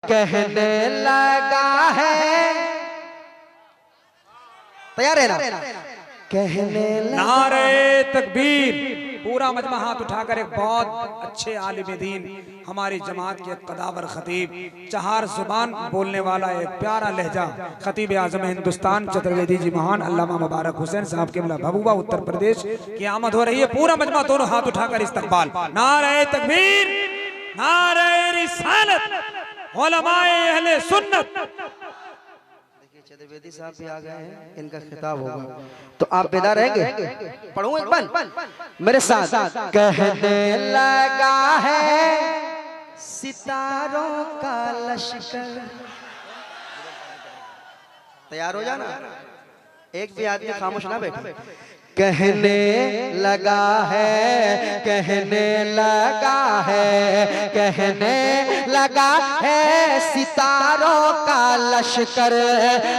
कहने लगा है, तैयार है ना? कहने नारे तकबीर। पूरा मजमा हाथ उठाकर एक बहुत अच्छे आलिम दीन हमारी जमात के कदावर खतीब, चार जुबान बोलने वाला एक प्यारा लहजा खतीब आजम हिंदुस्तान चतुर्वेदी जी महान अल्लामा मुबारक हुसैन साहब के महबूबा उत्तर प्रदेश की आमद हो रही है। पूरा मजमा दोनों हाथ उठाकर इस्तकबाल। नारे तकबीर, नारे रिसालत, उलमाए अहले सुन्नत। चतुर्वेदी साहब भी आ गए हैं, इनका खिताब होगा तो आप बेदार रहेंगे? पढ़ूं एक बन मेरे साथ। कहने लगा है सितारों का लश्कर, तैयार हो जाना, एक भी आदमी खामोश ना बैठे। कहने लगा है, कहने लगा है, कहने लगा है सितारों का लश्कर,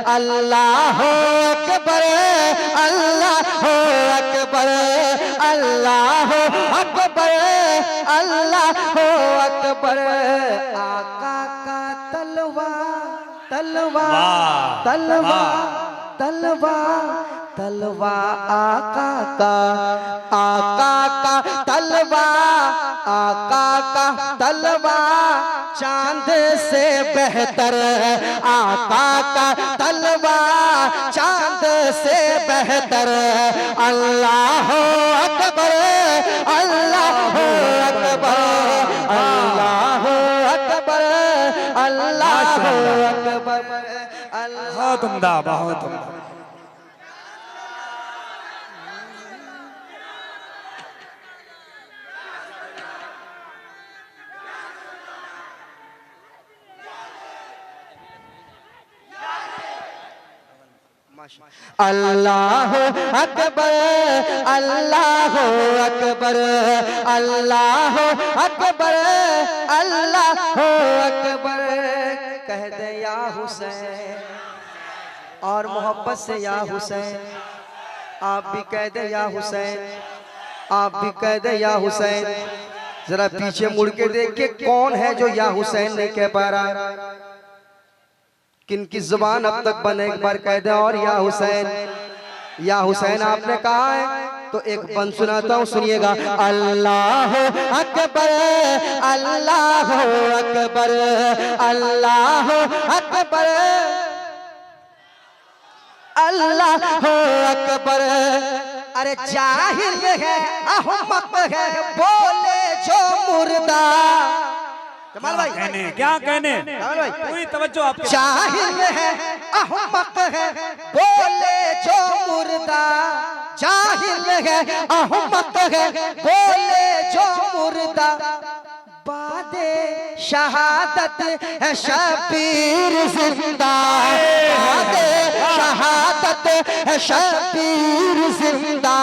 अल्लाह अकबर, अल्लाह अकबर, अल्लाह अकबर, अल्लाह अकबर। आका का तलवार, तलवार, तलवार, तलवार, तलवार आका का, आका का तलवार, आका का तलवार चांद से बेहतर, आका का तलवार चांद से बेहतर, अल्लाह अकबर, अल्लाह अकबर, अल्लाह अकबर, अल्लाह अकबर। बहुत उम्दा, बहुत उम्दा। अल्लाह अकबर, अल्लाह अकबर, अल्लाह अकबर, अल्लाह अकबर। कह दे या हुसैन और मोहब्बत से या हुसैन, आप भी कह दे या हुसैन, आप भी कह दे या हुसैन। जरा पीछे मुड़ के देखिए कौन है जो या हुसैन नहीं कह पा रहा। किनकी जुबान अब तक बने, एक बार कह दे और या हुसैन, या हुसैन आपने कहा है तो एक बंद सुनाता हूँ, सुनिएगा। अल्लाह अकबर, अल्लाह अकबर, अल्लाह अकबर, अल्लाह अकबर। अरे जाहिल है अहमक है बोले जो मुर्दा, कमाल भाई कहने क्या कहने, पूरी तवज्जो आपके। जाहिल है अहमक है बोले जो मुर्दा, जाहिल है अहमक है बोले जो मुर्दा, बादे शहादत है शबीर जिंदा, बादे शहादत है शबीर जिंदा,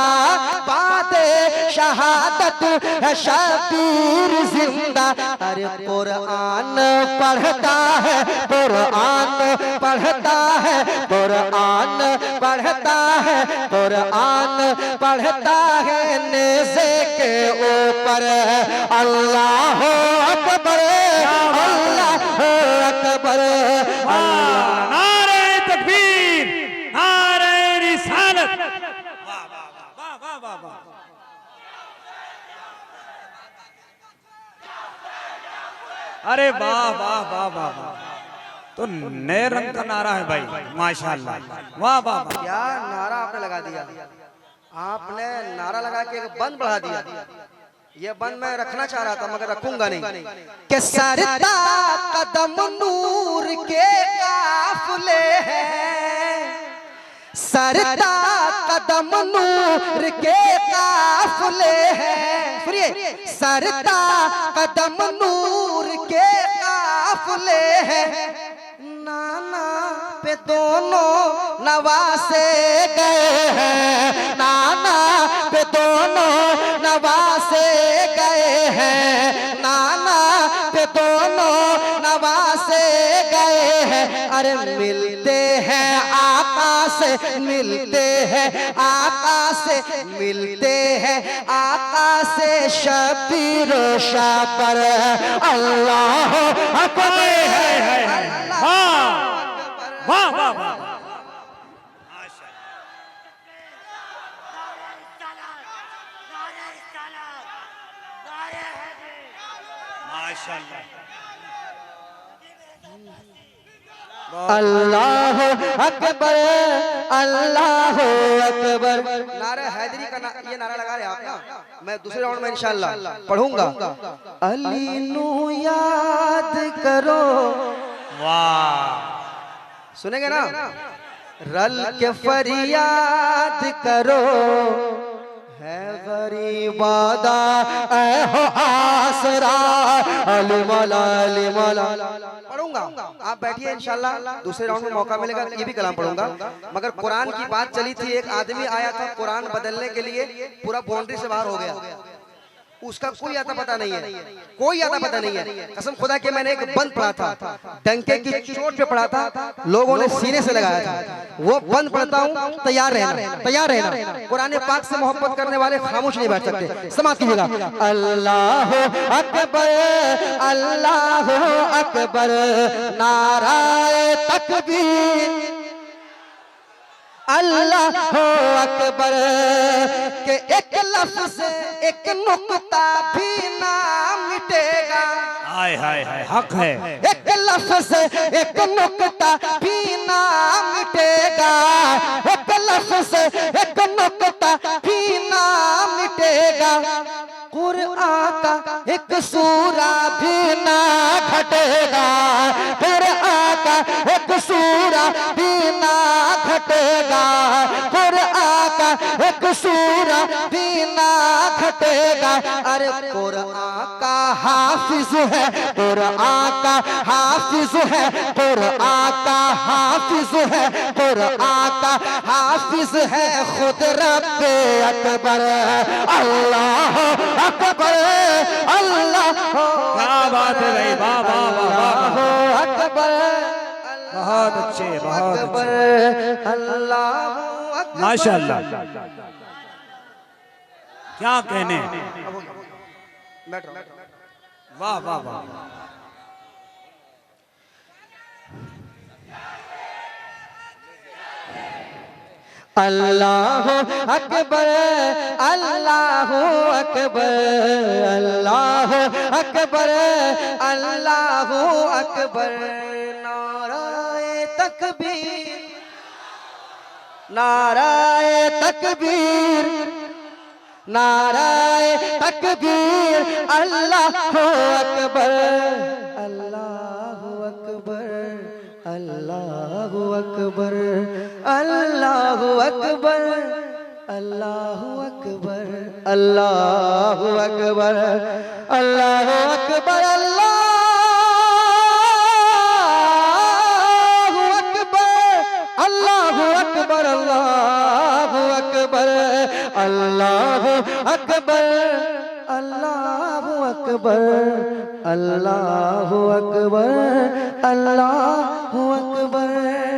बादे शहादत है शबीर जिंदा। अरे कुरान पढ़ता है, कुरान पढ़ता है, कुरान पढ़ता है, कुरान पढ़ता है नेज़े के ऊपर, अल्लाह अकबर, अल्लाह अकबर, अल्लाह। नारे तकबीर, नारे रिसालत। वाह वाह वाह वाह वाह वाह। अरे वाह वाह वाह वाह वाह। तो नए रंग का नारा है भाई, माशाल्लाह। वाह वाह वाह। क्या नारा आपने लगा दिया, आपने नारा लगा के एक बंद बढ़ा दिया। ये बंद मैं रखना चाह रहा था मगर रखूंगा नहीं। कि सरता कदम नूर के काफिले हैं, सरता कदम नूर के काफिले हैं, सुनिए, सरता कदम नूर के काफिले हैं, नाना पे दोनों नवासे गए हैं, नाना पे दोनों नवासे गए हैं, नाना पे दोनों नवासे गए हैं। अरे मिलते हैं आका से मिलते हैं, आका से मिलते हैं, आका से शबीर शापर। अल्लाह अकबर, वाह वाह वाह वाह, माशाअल्लाह। अल्लाह अकबर, अल्लाह अकबर। नारा हैदरी का ये नारा लगा रहे आप ना, मैं दूसरे राउंड में इंशाल्लाह पढ़ूंगा। अली नू याद करो, वाह, सुनेंगे ना, रल के फरियाद करो, है गरीबादा ऐ हो आसरा। अली मौला, अली मौला पढ़ूंगा, आप बैठिए इंशाल्लाह दूसरे राउंड में मौका मिलेगा, ये भी कलाम पढ़ूंगा। मगर कुरान की बात चली थी, एक आदमी आया था कुरान बदलने के लिए, पूरा बाउंड्री से बाहर हो गया, उसका कोई आता पता नहीं है, कोई आता पता नहीं है। कसम खुदा के मैंने एक बंद पढ़ा था, डंके की चोट पे पढ़ा था, लोगों ने सीने से लगाया था, वो बंद पढ़ता हूँ, तैयार रहना, तैयार रहना। कुरान पाक से मोहब्बत करने वाले खामोश नहीं बैठ सकते, समाप्त कीजिएगा। अल्लाह अकबर, अल्लाह अकबर, नाराए तकबीर, अल्लाह अकबर। के एक लफ्ज से एक नुक्ता भी ना मिटेगा, हाय हाय हाय, हक है। एक लफ्ज से एक नुक्ता भी ना मिटेगा, एक लफ्ज से एक नुक्ता भी ना मिटेगा। कुरआन का एक सूरा भी ना घटेगा, कुरआन का एक सूरा भी ना घटेगा, कुरआन का एक सूरा भी ना घटेगा। अरे कुरआन का हाफिज है, कुरआन का हाफिज है, कुरआन का हाफिज है, कुरआन का हाफिज है खुद रब्बे अकबर। अल्लाह अकबर, अल्लाह क्या बात है भाई, वाह वाह वाह वाह, अकबर, बहुत अच्छे, बहुत अकबर, अच्छे, अल्लाह माशाअल्लाह। क्या कहने, वाह वाह वाह, अल्लाह अकबर, अल्लाह अकबर, अल्लाह अकबर, अल्लाह अकबर। नाराए तकबीर, नाराए तकबीर, नाराए तकबीर, अल्लाह अकबर, अल्लाह अकबर, अल्लाह अकबर, अल्लाह अकबर, अल्लाह अकबर, अल्लाह अकबर, अल्लाह अकबर, अल्लाह अकबर, अल्लाह अकबर, अल्लाह अकबर, अल्लाह अकबर, अल्लाह अकबर, अल्लाह अकबर।